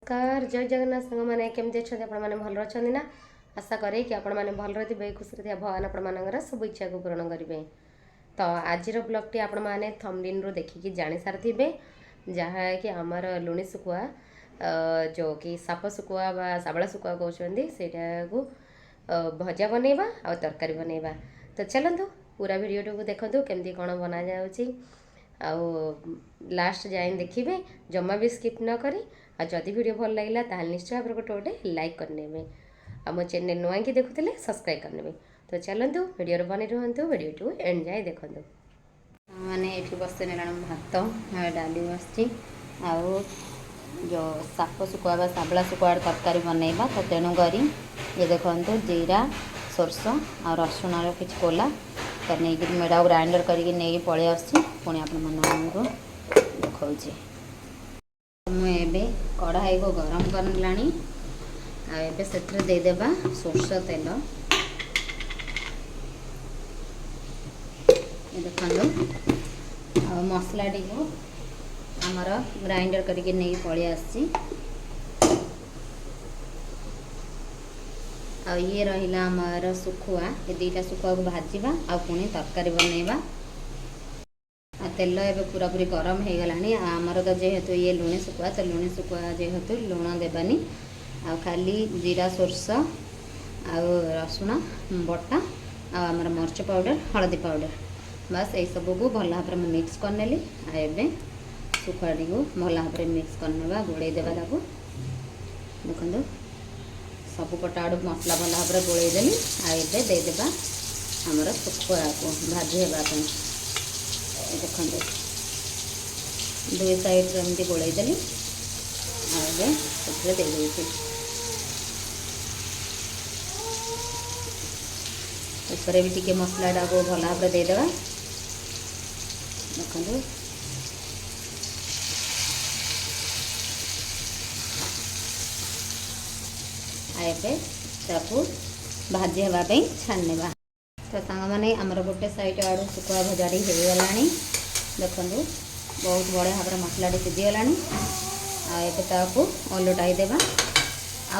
Car जय जगन्नाथ सांग मैंने केमती अच्छा आपण मैंने भल अच्छा ना आशा करे कि आपण मैंने भल रही खुशी रही भगवान आपण सब इच्छा को पूरण करेंगे। तो आज ब्लॉग आपण मैंने थंबनेल रू देखिकी जानी सारे जहाँ कि आमर लुणी शुखुआ जो कि साप शुखुआ साबला शुखुआ कहते से भजा बनइबा आ तरकारी बनइबा। तो चलतु पूरा वीडियो देखु केमती कौन बना जाऊँगी लास्ट जाए देखिए जमा भी स्किप न करी जदि वीडियो भल लगे ताल निश्चय भाव गोटे गोटे लाइक करने आ मो चैनल नुआ कि देखुले सब्सक्राइब करने। तो चलतु वीडियो बनी रुहतु वीडियो एंड जाए देखु मैंने ये बस भात डाली बस जो साप शुखुआ साबला शुखुआ तरकारी बनइबा। तो तेणुक ये देखु जीरा सोरस आ रसुण किसी कोला तो नहीं मेरा ग्राइंडर करके नहीं पलि आसी पुणी आपको देखा मुझे कढ़ाई को गरम कर से देदेबा सोरस तेल देखो आ मसला टी को आमर ग्राइंडर करके नहीं पलि आसी ये रहा आमर शुखुआ ये दुईटा शुखुआ को भाजवा आ पुणी तरकारी बनइबा। तेल ए पूरा पूरी गरम हो गलानी आमर तो जेहेतु ये लुणी शुखुआ तो लुणी शुखुआ जेहेतु लुण देवानी आ खाली जीरा सोरस आ रसुण बटा आमर मर्च पाउडर हलदी पाउडर बस यही सब को भल भाव में मिक्स करनेली। आ शुखुआ टी को भल भाव में मिक्स करने गोड़े देवा देखो सब पट आड़ मसला भल भाव में गोलैदेली आबे देदेबा आमर शुखुआ को भाजी होगापी देखो दुई साइड एमती गोलैदेली आबे से देदेवी ऊपर भी टिके मसलाटा को भल भाव में देदेबा देखो आबे ताकू भाजी होगापी छाणीबा। तो सांग मैंने आमर गोटे साइड आड़ शुखुआ भजाटी हो गला देखु बहुत बढ़िया भाव में मसला सीझीगला आबे ओलटाई देवा आ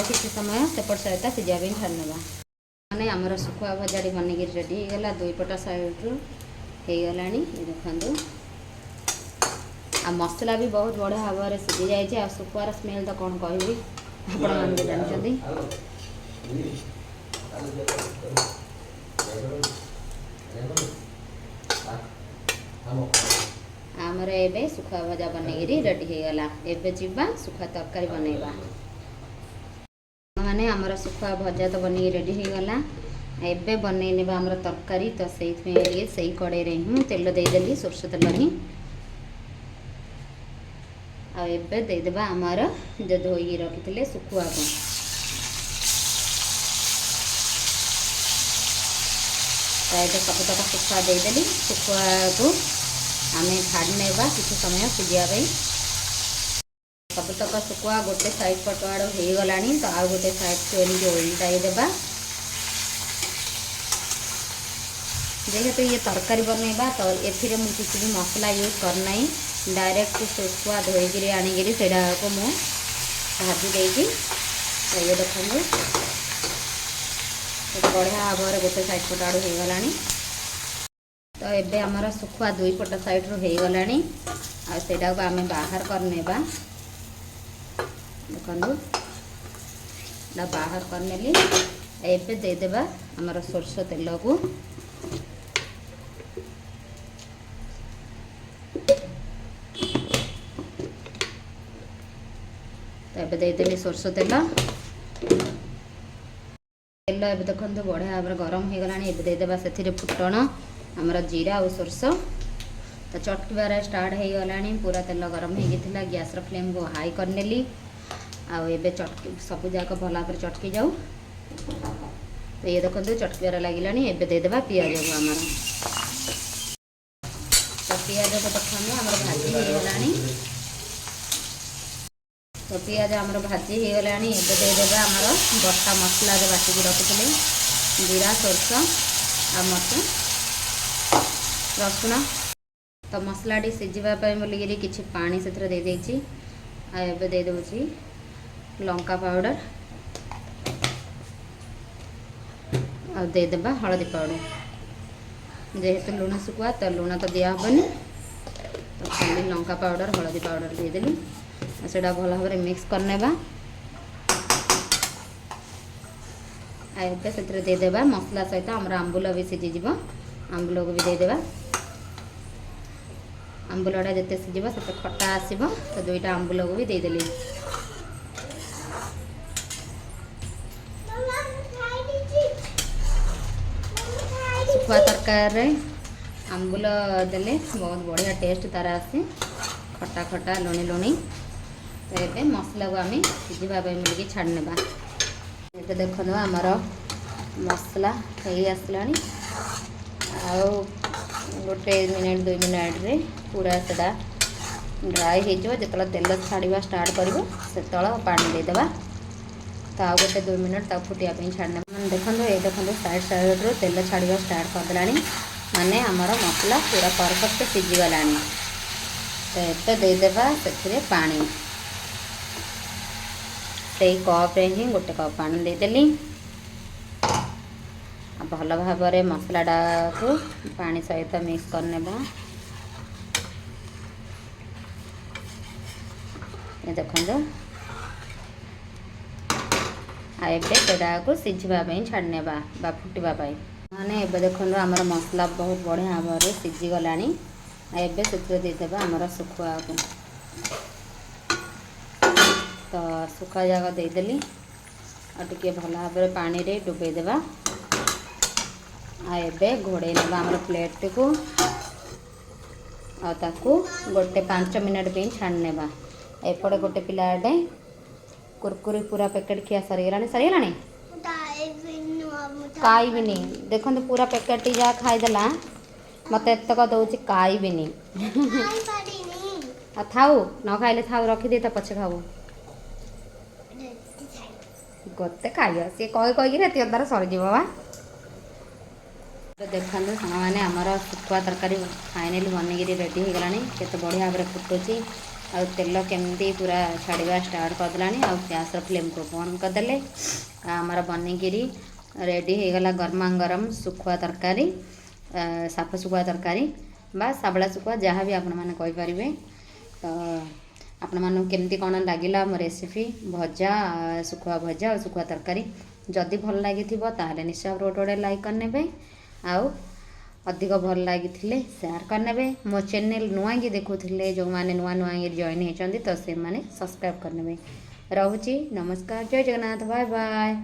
किसी समय सेपट सहित सीझापी छाणीबा। मैंने आमर शुखुआ भजाटी बनिकी रेडी होगा दुई पट साइड रू हो गला देखु आ मसला भी बहुत बढ़िया भाव में सीझी जाए शुखुआर स्मेल तो कौन कहबी आपण मानते जानते आमर एबे शुखुआ भजा बनईरी रेडी हो गला। एबे जीवा शुखुआ तरकारी बनइबा माने आमर शुखुआ भजा तो बनी रेडी हो गला। एबे बनई नेबा आमर तरकारी तो से कड़े ही तेल देदेली सोरस तेल ही आबे देदेबा आमर जो धोई रखी शुखुआ को सबतक शुखुआ देदेली शुखुआ को आम छाड़ी नेबा किसी समय सीझापी सबतक शुखुआ गोटे साइड पट आड़ हो गला तो आ गोटे साइड को एमती ओल्टाई देबा। जेहेतु ये तरकारी बनइबा तो एथिरे मु किसी भी मसला यूज करना डायरेक्ट शुखुआ धोईकि आणिकी से मुझे भाजी देगी। तो ये देखो बढ़िया भाव में गोटे साइड पट आड़ हो गला तो एबे आमर शुखुआ दुई पट साइड रू हो गला आटा को आम बाहर करने देखो बाहर करनेली एबे देदेबा आमर सोरस तेल को तो देदेली सोरस तेल तेल ए देखो बढ़िया भाव में गरम हो गला देदेबा से फुटण आमर जीरा और सोरस तो चटकबार स्टार्ट हो गला पूरा तेल गरम होता गैस फ्लेम को हाई करनेली आबे चटकी सब जाक भल भाव में चटकी जाऊ। तो ये देखो चटकबार लगे एबे देदेबा पियाज को आमर तो पियाज को देखो आमर भाजी हो गला तो पियाज आमर भाजी हो गला देदेबा आमर बटा मसला बाटिकी रखी जीरा सोरस आ मर्च रसुण तो मसलाटी सीझापी बोलिकी किसी पानी से दे देदेबी लंका पाउडर आ देदेबा हलदी पाउडर जेहेतु लुण शुखुआ तो लुण तो दिया हेनी तो खाली लंका पाउडर हलदी पाउडर देदेली सेटा भल भाव मिक्स करने से देदेबा मसला सहित आमर आंबुल भी सीझीज आंबुल को भी देदेबा आंबुलटा जिते सीझ से खटा आसो तो दुईटा आंबुल को भी देदेली शुखुआ तरकारी आंबुल देले बहुत बढ़िया टेस्ट तार आसे खटा खटा लुणी लुणी तो ये मसला को आम सीझा मिलके छाड़ने ये देखो आमर मसला हो आसला गोटे मिनिट 2 मिनिट रे पूरा सेटा ड्राई हो जो तेल छाड़ा स्टार्ट कर पानी देदेबा तो आ गोटे 2 मिनिट फुटिया छाड़ने देखो ये देखो साइड साइड रू तेल छाड़ा स्टार्ट करदेला माने आमर मसला पूरा परफेक्ट सीझीगला तो ये देदेबा से पानी से कप रे ही गोटे कप पानी देदेली भल भाव मसलाटा को पानी सहित मिक्स करने ये देखो आएटा को सीझापी छाड़ने फुटापी मैंने ये देखो आमर मसला बहुत बढ़िया भाव में सीझीगला एबे से देदेबा आमर शुखुआ को तो शुखा जाक देदेली टे भल भाव में पानी रे डुबेदेबा आबे घोड़े ना आमर प्लेट को आताको गोटे 5 मिनट पे छाड़ने एपटे गोटे पिलाटे कुरकुरी पूरा पैकेट खिया सरीगला खाइबिनी देखो पूरा पैकेट जहाँ खाईदेला मत एतक दौर खाइबिनी थाऊ न खाइले थाऊ रखिदे तो पछे खाऊ गोते खाइब सी कहीकि ये अदार सरीज बा देखो साग मैंने आमर शुखुआ तरकारी फाइनाली बनिकी रेडी हो गलानी केते बढ़िया भाव फुटुची आ तेल केमती पूरा छाड़ा स्टार्ट करदेला गैस फ्लेम को बंद करदे आमर बनिकी रेडी हो गला गरमा गरम शुखुआ तरकारी साफ शुखुआ तरकारी बा साबला शुखुआ जहाँ भी आपण मैंने कहींपारे तो आपण मानक केमती कौन लगिला मो रेसिपी भजा शुखुआ भजा और शुखुआ तरकारी जदि भल लगी ताहले निश्चय गोटे गोटे लाइक करने आउ अधिक भल लगी सेयार करने मो चैनल नुआ कि देखुले जो मैंने नुआ नुआ जॉइन होती तो से मैंने सब्सक्राइब करने रोची नमस्कार जय जगन्नाथ बाय बाय।